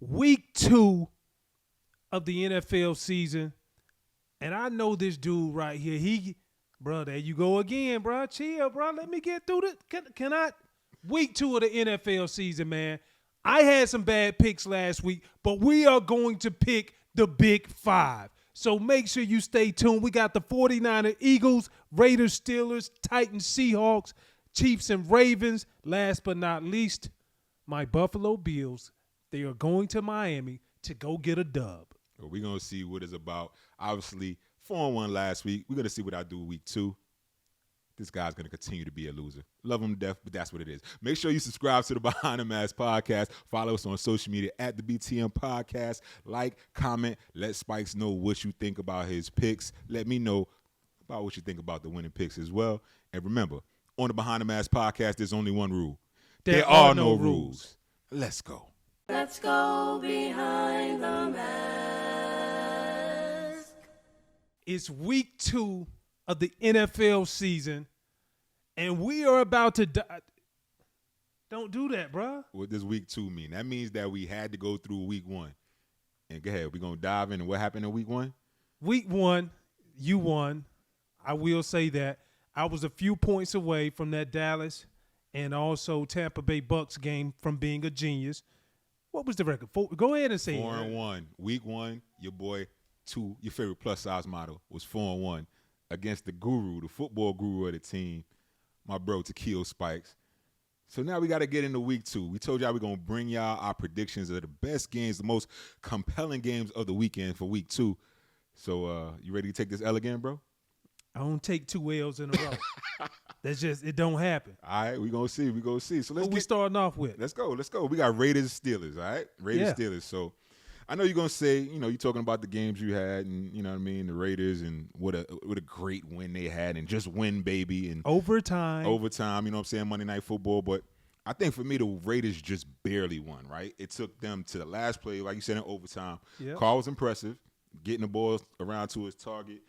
Week 2 of the NFL season. And I know this dude right here. Bro, there you go again, bro. Chill, bro. Let me get through this. Can I? Week 2 of the NFL season, man. I had some bad picks last week, but we are going to pick the Big 5. So make sure you stay tuned. We got the 49ers, Eagles, Raiders, Steelers, Titans, Seahawks, Chiefs, and Ravens. Last but not least, my Buffalo Bills. They are going to Miami to go get a dub. We're going to see what it's about. Obviously, 4-1 last week. We're going to see what I do week 2. This guy's going to continue to be a loser. Love him to death, but that's what it is. Make sure you subscribe to the Behind the Mask podcast. Follow us on social media at the BTM podcast. Like, comment, let Spikes know what you think about his picks. Let me know about what you think about the winning picks as well. And remember, on the Behind the Mask podcast, there's only one rule. There are no rules. Let's go. Let's go behind the mask. It's week 2 of the NFL season, and we are about to die. Don't do that, bro. What does week 2 mean? That means that we had to go through week 1. And go ahead, we're going to dive into what happened in week 1? Week 1, you won. I will say that. I was a few points away from that Dallas and also Tampa Bay Bucks game from being a genius. What was the record? Go ahead and say 4-1. Week 1, your boy, your favorite plus-size model, was 4-1 against the guru, the football guru of the team, my bro, Takeo Spikes. So now we got to get into week 2. We told y'all we're going to bring y'all our predictions of the best games, the most compelling games of the weekend for week 2. So you ready to take this L again, bro? I don't take 2 L's in a row. That's just, it don't happen. All right, we're going to see. We're going to see. So what we starting off with? Let's go. We got Raiders, Steelers, all right? Raiders, Steelers. So I know you're going to say, you're talking about the games you had and, you know what I mean, the Raiders and what a great win they had and just win, baby. And Overtime, you know what I'm saying, Monday Night Football. But I think for me, the Raiders just barely won, right? It took them to the last play, like you said, in overtime. Yep. Carl was impressive, getting the ball around to his target.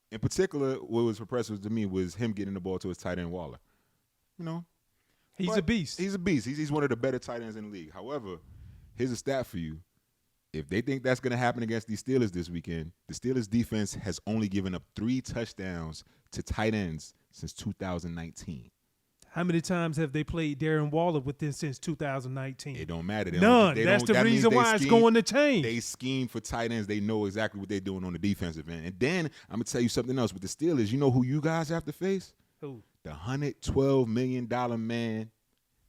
In particular, what was impressive to me was him getting the ball to his tight end, Waller. He's a beast. He's a beast. He's one of the better tight ends in the league. However, here's a stat for you. If they think that's going to happen against these Steelers this weekend, the Steelers defense has only given up 3 touchdowns to tight ends since 2019. How many times have they played Darren Waller within since 2019? It don't matter. None. That's the reason why it's going to change. They scheme for tight ends. They know exactly what they're doing on the defensive end. And then I'm going to tell you something else. With the Steelers, you know who you guys have to face? Who? The $112 million man,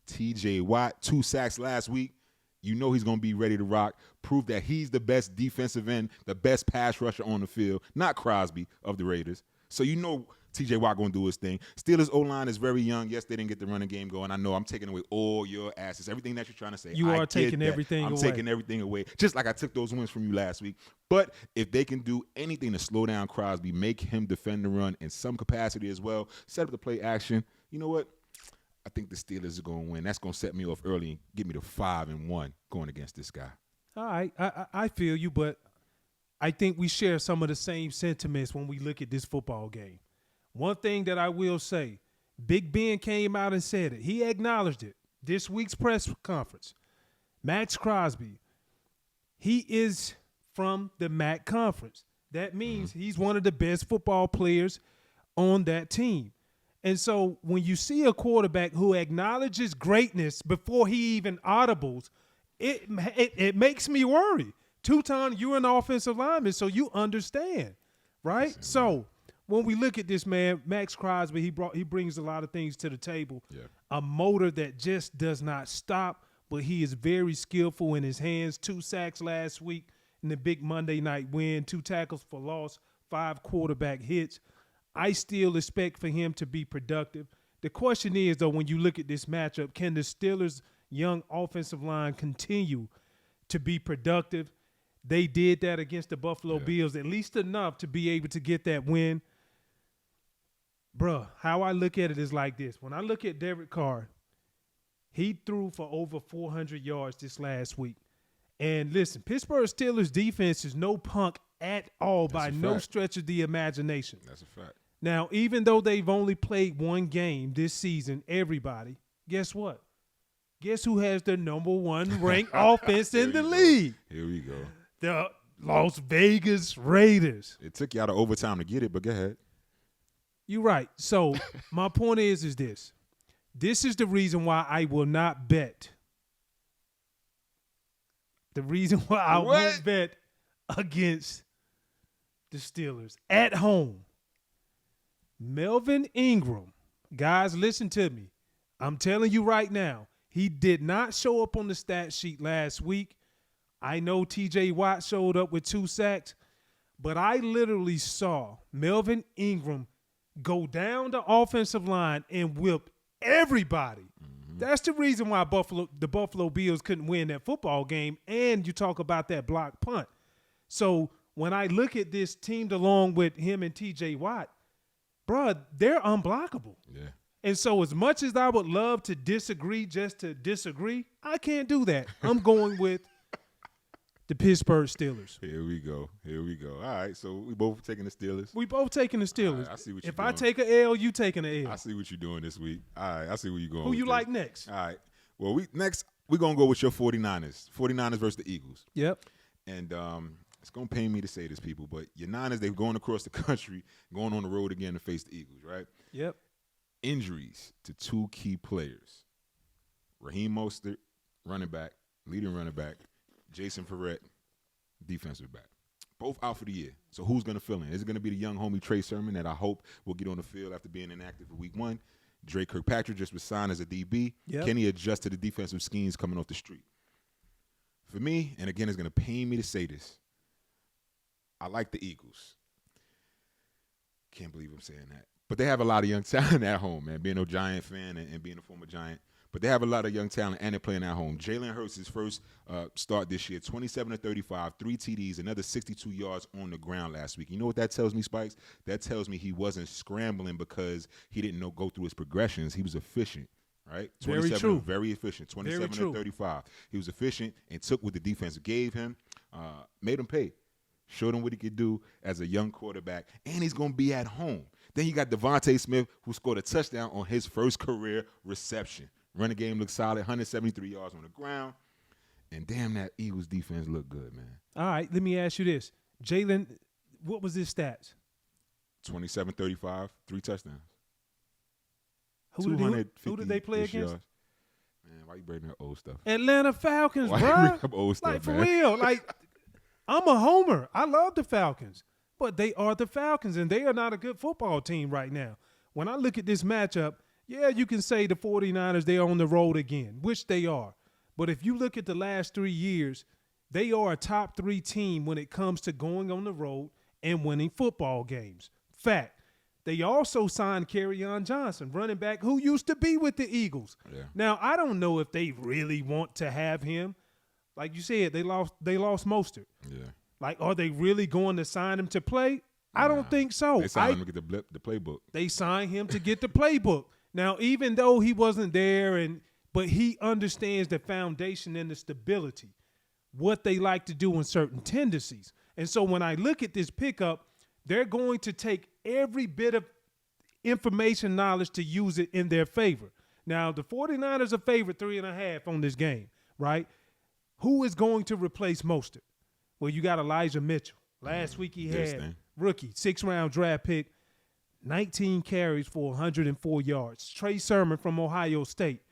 TJ Watt. 2 sacks last week. You know he's going to be ready to rock. Prove that he's the best defensive end, the best pass rusher on the field. Not Crosby of the Raiders. So you know TJ Watt going to do his thing. Steelers O-line is very young. Yes, they didn't get the running game going. I know I'm taking away all your asses. Everything that you're trying to say. You are taking everything away. I'm taking everything away. Just like I took those wins from you last week. But if they can do anything to slow down Crosby, make him defend the run in some capacity as well, set up the play action, you know what? I think the Steelers are going to win. That's going to set me off early and get me to 5-1 going against this guy. All right. I feel you, but I think we share some of the same sentiments when we look at this football game. One thing that I will say, Big Ben came out and said it. He acknowledged it. This week's press conference. Max Crosby, he is from the MAC conference. That means he's one of the best football players on that team. And so when you see a quarterback who acknowledges greatness before he even audibles, it makes me worry. Tutan, you're an offensive lineman, so you understand, right? So when we look at this man, Max Crosby, he brings a lot of things to the table. Yeah. A motor that just does not stop, but he is very skillful in his hands. 2 sacks last week in the big Monday night win, 2 tackles for loss, 5 quarterback hits. I still expect for him to be productive. The question is, though, when you look at this matchup, can the Steelers' young offensive line continue to be productive? They did that against the Buffalo Bills, at least enough to be able to get that win. Bruh, how I look at it is like this. When I look at Derek Carr, he threw for over 400 yards this last week. And listen, Pittsburgh Steelers defense is no punk at all by no stretch of the imagination. That's a fact. Now, even though they've only played 1 game this season, everybody, guess what? Guess who has the number 1 ranked offense in the league? Here we go. The Las Vegas Raiders. It took you out of overtime to get it, but go ahead. You're right. So my point is this. This is the reason why I will not bet. The reason why I won't bet against the Steelers at home. Melvin Ingram. Guys, listen to me. I'm telling you right now, he did not show up on the stat sheet last week. I know TJ Watt showed up with 2 sacks, but I literally saw Melvin Ingram go down the offensive line and whip everybody. Mm-hmm. That's the reason why the Buffalo Bills couldn't win that football game, and you talk about that block punt. So when I look at this teamed along with him and TJ Watt, bruh, they're unblockable. Yeah. And so as much as I would love to disagree just to disagree, I can't do that. I'm going with the Pittsburgh Steelers. Here we go. All right, so we both taking the Steelers. We both taking the Steelers. Right, I see what you're If doing. I take an L, you taking an L. I see what you're doing this week. All right, I see where you're going. Who you with like this. next? All right. Well, we're going to go with your 49ers. 49ers versus the Eagles. Yep. And it's going to pain me to say this, people, but your Niners, they're going across the country, going on the road again to face the Eagles, right? Yep. Injuries to 2 key players. Raheem Mostert, leading running back. Jason Verrett, defensive back. Both out for the year. So who's going to fill in? Is it going to be the young homie Trey Sermon that I hope will get on the field after being inactive for week 1? Dre Kirkpatrick just was signed as a DB. Yep. Can he adjust to the defensive schemes coming off the street? For me, and again, it's going to pain me to say this, I like the Eagles. Can't believe I'm saying that. But they have a lot of young talent at home, man, being a Giant fan and being a former Giant. But they have a lot of young talent, and they're playing at home. Jalen Hurts, his first start this year, 27-35, 3 TDs, another 62 yards on the ground last week. You know what that tells me, Spikes? That tells me he wasn't scrambling because he didn't go through his progressions. He was efficient, right? Very true. Very efficient, 27-35. He was efficient and took what the defense gave him, made him pay. Showed him what he could do as a young quarterback, and he's going to be at home. Then you got Devontae Smith, who scored a touchdown on his first career reception. Running game looked solid, 173 yards on the ground. And damn, that Eagles defense looked good, man. All right, let me ask you this. Jalen, what was his stats? 27-35, 3 touchdowns. Who did they play against? Yards. Man, why you bringing up old stuff? Atlanta Falcons, Why you bro. bring up old stuff, Like, for man? real. Like, I'm a homer. I love the Falcons. But they are the Falcons, and they are not a good football team right now. When I look at this matchup, yeah, you can say the 49ers, they are on the road again, which they are. But if you look at the last 3 years, they are a top 3 team when it comes to going on the road and winning football games. Fact. They also signed Kerryon Johnson, running back who used to be with the Eagles. Yeah. Now, I don't know if they really want to have him. Like you said, they lost Mostert. Yeah. Like, are they really going to sign him to play? I don't think so. They signed him to get the playbook. They signed him to get the playbook. Now, even though he wasn't there, but he understands the foundation and the stability, what they like to do in certain tendencies. And so when I look at this pickup, they're going to take every bit of information knowledge to use it in their favor. Now, the 49ers are favored 3.5 on this game, right? Who is going to replace Mostert? Well, you got Elijah Mitchell. Last week he had rookie, 6th-round draft pick, 19 carries for 104 yards. Trey Sermon from Ohio State.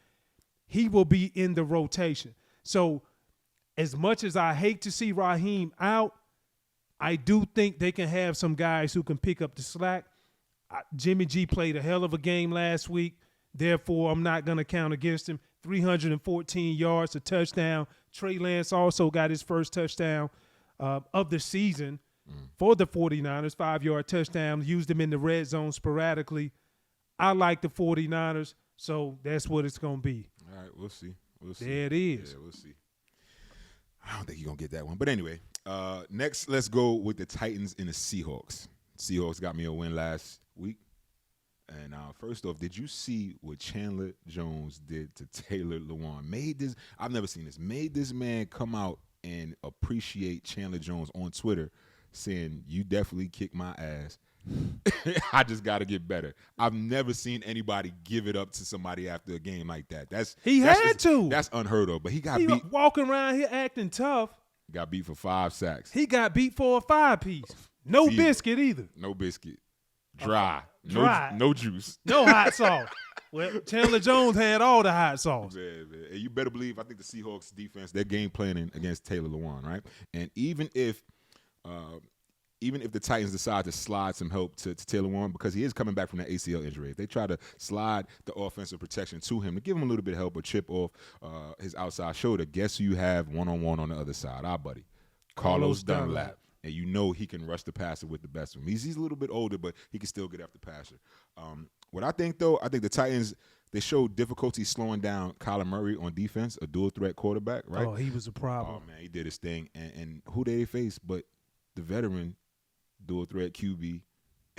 He will be in the rotation. So as much as I hate to see Raheem out, I do think they can have some guys who can pick up the slack. Jimmy G played a hell of a game last week. Therefore, I'm not going to count against him. 314 yards, a touchdown. Trey Lance also got his first touchdown of the season for the 49ers, 5-yard touchdown. Used him in the red zone sporadically. I like the 49ers, so that's what it's going to be. All right, we'll see. There it is. Yeah, we'll see. I don't think you're going to get that one. But anyway, next let's go with the Titans and the Seahawks. Seahawks got me a win last week. And first off, did you see what Chandler Jones did to Taylor Lewan? I've never seen this. Made this man come out and appreciate Chandler Jones on Twitter, saying, "You definitely kicked my ass." I just got to get better. I've never seen anybody give it up to somebody after a game like that. That's unheard of. But he got beat. Walking around here acting tough. Got beat for 5 sacks. He got beat for a 5-piece. No biscuit either. No biscuit. Dry. No juice. No hot sauce. Well, Chandler Jones had all the hot sauce. Yeah, man. And you better believe, I think the Seahawks defense, they're game planning against Taylor Lewan, right? And even if the Titans decide to slide some help to Taylor Lewan, because he is coming back from that ACL injury, if they try to slide the offensive protection to him to give him a little bit of help or chip off his outside shoulder, guess who you have one-on-one on the other side? Our buddy, Carlos Dunlap. And you know he can rush the passer with the best of them. He's a little bit older, but he can still get after the passer. What I think, though, I think the Titans, they showed difficulty slowing down Kyler Murray on defense, a dual-threat quarterback, right? Oh, he was a problem. Oh, man, he did his thing. And who they face but the veteran dual-threat QB,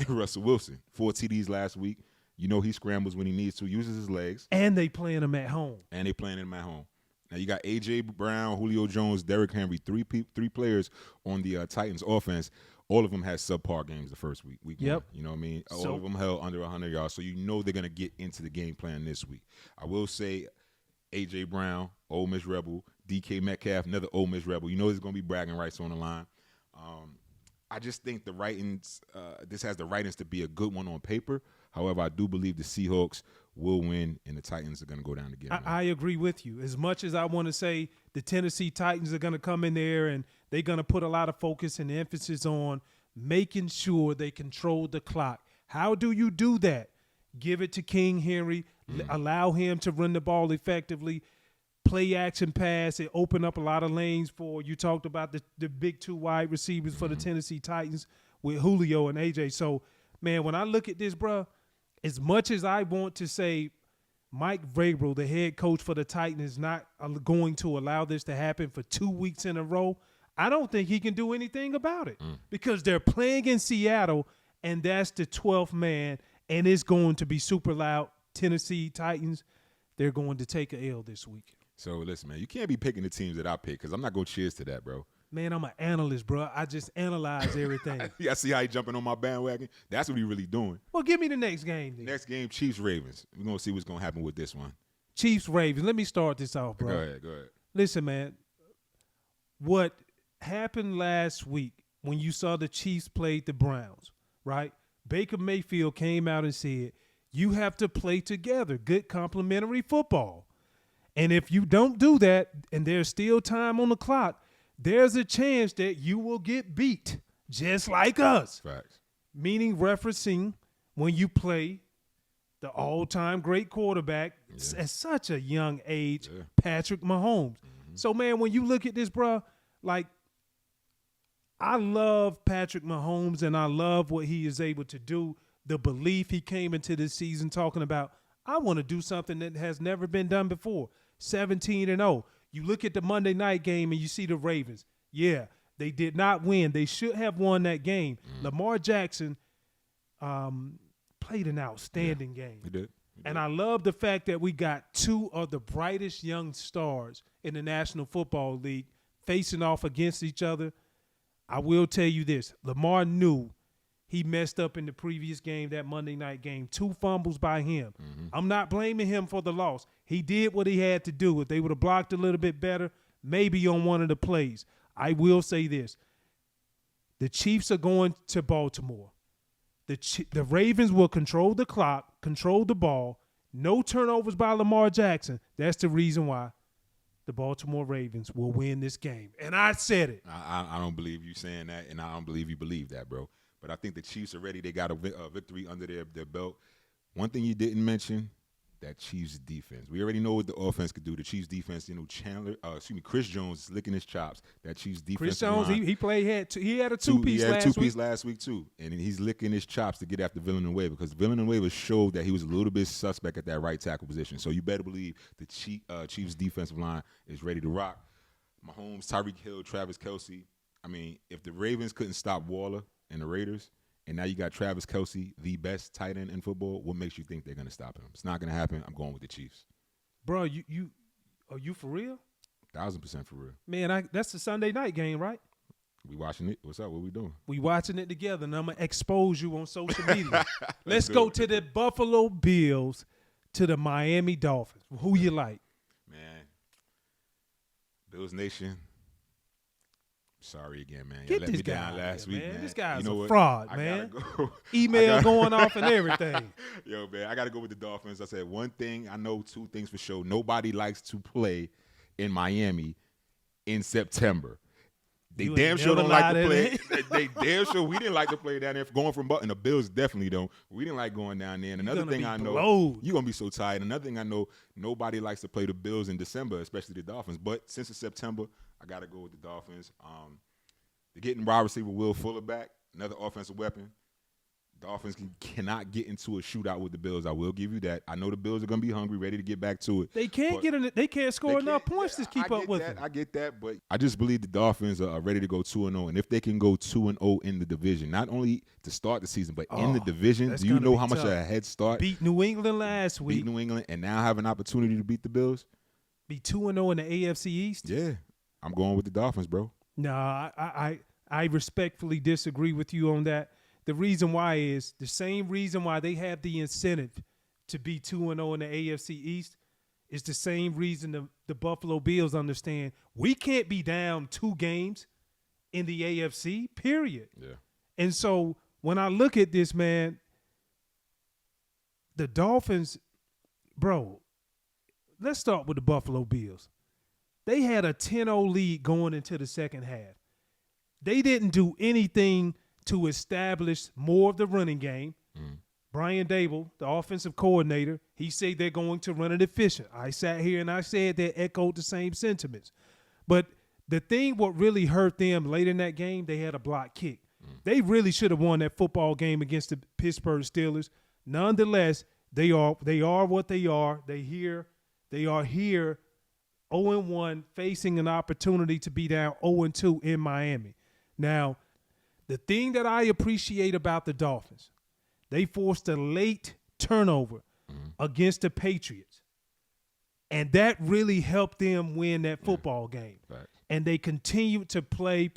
Russell Wilson. 4 TDs last week. You know he scrambles when he needs to, uses his legs. And they playing him at home. Now, you got A.J. Brown, Julio Jones, Derrick Henry, three players on the Titans offense. All of them had subpar games the first week. Yep. You know what I mean? All of them held under 100 yards, so you know they're going to get into the game plan this week. I will say A.J. Brown, Ole Miss Rebel, DK Metcalf, another Ole Miss Rebel. You know there's going to be bragging rights on the line. I just think the writings, this has the writings to be a good one on paper. However, I do believe the Seahawks will win, and the Titans are going to go down again. I agree with you. As much as I want to say the Tennessee Titans are going to come in there and they're going to put a lot of focus and emphasis on making sure they control the clock. How do you do that? Give it to King Henry, allow him to run the ball effectively, play action pass, and open up a lot of lanes for, you talked about the big 2 wide receivers for the Tennessee Titans with Julio and AJ. So, man, when I look at this, bro, as much as I want to say Mike Vrabel, the head coach for the Titans, is not going to allow this to happen for 2 weeks in a row, I don't think he can do anything about it because they're playing in Seattle, and that's the 12th man, and it's going to be super loud. Tennessee Titans, they're going to take a L this week. So, listen, man, you can't be picking the teams that I pick because I'm not going to cheers to that, bro. Man, I'm an analyst, bro. I just analyze everything. Yeah, I see how he jumping on my bandwagon. That's what he really doing. Well, give me the next game then. Next game, Chiefs-Ravens. We're going to see what's going to happen with this one. Chiefs-Ravens. Let me start this off, bro. Go ahead. Listen, man, what happened last week when you saw the Chiefs played the Browns, right? Baker Mayfield came out and said, you have to play together, good complementary football. And if you don't do that and there's still time on the clock, there's a chance that you will get beat just like us. Facts. Meaning referencing when you play the all-time great quarterback at such a young age, Patrick Mahomes. So, man, when you look at this, bro, like, I love Patrick Mahomes and I love what he is able to do, the belief he came into this season talking about, I want to do something that has never been done before. 17-0. You look at the Monday night game and you see the Ravens. Yeah, they did not win. They should have won that game. Lamar Jackson played an outstanding game. He did. And I love the fact that we got 2 of the brightest young stars in the National Football League facing off against each other. I will tell you this. Lamar knew he messed up in the previous game, that Monday night game. 2 fumbles by him. I'm not blaming him for the loss. He did what he had to do. If they would have blocked a little bit better, maybe on one of the plays. I will say this. The Chiefs are going to Baltimore. The Ravens will control the clock, control the ball. No turnovers by Lamar Jackson. That's the reason why the Baltimore Ravens will win this game. And I said it. I don't believe you saying that, and I don't believe you believe that, bro. But I think the Chiefs are ready. They got a victory under their belt. One thing you didn't mention, that Chiefs defense. We already know what the offense could do. The Chiefs defense, Chris Jones is licking his chops. That Chiefs defense. Chris Jones, he had a two-piece last week. He had a two-piece last week too. And he's licking his chops to get after Villanueva because Villanueva showed that he was a little bit suspect at that right tackle position. So you better believe the Chiefs defensive line is ready to rock. Mahomes, Tyreek Hill, Travis Kelce. I mean, if the Ravens couldn't stop Waller and the Raiders, and now you got Travis Kelce, the best tight end in football, what makes you think they're going to stop him? It's not going to happen. I'm going with the Chiefs. Bro, are you for real? 1,000% for real. Man, that's the Sunday night game, right? We watching it. What's up? What we doing? We watching it together, and I'm going to expose you on social media. Let's do go it. to the Buffalo Bills to the Miami Dolphins. Who you like? Man, Bills Nation. Sorry again, man. Get Y'all let this me down guy last out here, week, man. This guy's You know a what? fraud, I man. gotta go. Email going off and everything. Yo, man, I got to go with the Dolphins. I said one thing. I know two things for sure. Nobody likes to play in Miami in September. They You damn ain't sure never don't like to lied play. in They damn sure we didn't like to play down there. Going from Button, the Bills definitely don't. We didn't like going down there. And another gonna thing be I know, blowed. you're going to be so tired. Another thing I know, nobody likes to play the Bills in December, especially the Dolphins. But since it's September, I got to go with the Dolphins. They're getting wide receiver Will Fuller back, another offensive weapon. Dolphins cannot get into a shootout with the Bills. I will give you that. I know the Bills are going to be hungry, ready to get back to it. They can't They can't score enough points to keep up with them. I get that, but I just believe the Dolphins are ready to go 2-0. And if they can go 2-0 in the division, not only to start the season, but in the division, that's do you gonna know be how much tough. a head start? Beat New England last week. Beat New England, and now have an opportunity to beat the Bills? Be 2-0 in the AFC East. Yeah, I'm going with the Dolphins, bro. Nah, I respectfully disagree with you on that. The reason why is the same reason why they have the incentive to be 2-0 in the AFC East is the same reason the Buffalo Bills understand we can't be down 2 games in the AFC, period. Yeah. And so when I look at this, man, the Dolphins, bro, let's start with the Buffalo Bills. They had a 10-0 lead going into the second half. They didn't do anything to establish more of the running game. Brian Dable, the offensive coordinator, he said they're going to run it efficient. I sat here and I said they echoed the same sentiments. But the thing what really hurt them late in that game, they had a block kick. They really should have won that football game against the Pittsburgh Steelers. Nonetheless, they are what they are. They are here 0-1, facing an opportunity to be down 0-2 in Miami. Now, the thing that I appreciate about the Dolphins, they forced a late turnover against the Patriots. And that really helped them win that football game. Right. And they continued to play.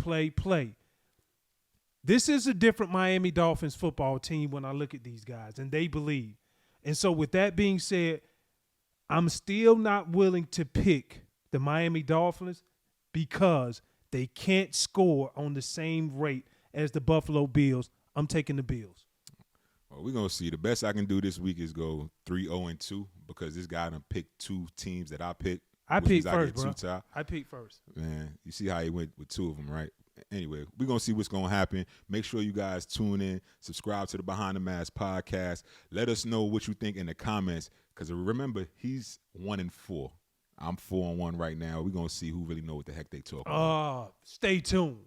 This is a different Miami Dolphins football team when I look at these guys, and they believe. And so with that being said, I'm still not willing to pick the Miami Dolphins because they can't score on the same rate as the Buffalo Bills. I'm taking the Bills. Well, we're going to see. The best I can do this week is go 3-0-2 because this guy done picked 2 teams that I picked. I picked first, bro. Tutan. I picked first. Man, you see how he went with 2 of them, right? Anyway, we're going to see what's going to happen. Make sure you guys tune in. Subscribe to the Behind the Mask podcast. Let us know what you think in the comments because remember, he's 1-4. I'm 4-1 right now. We're going to see who really know what the heck they talk about. Stay tuned.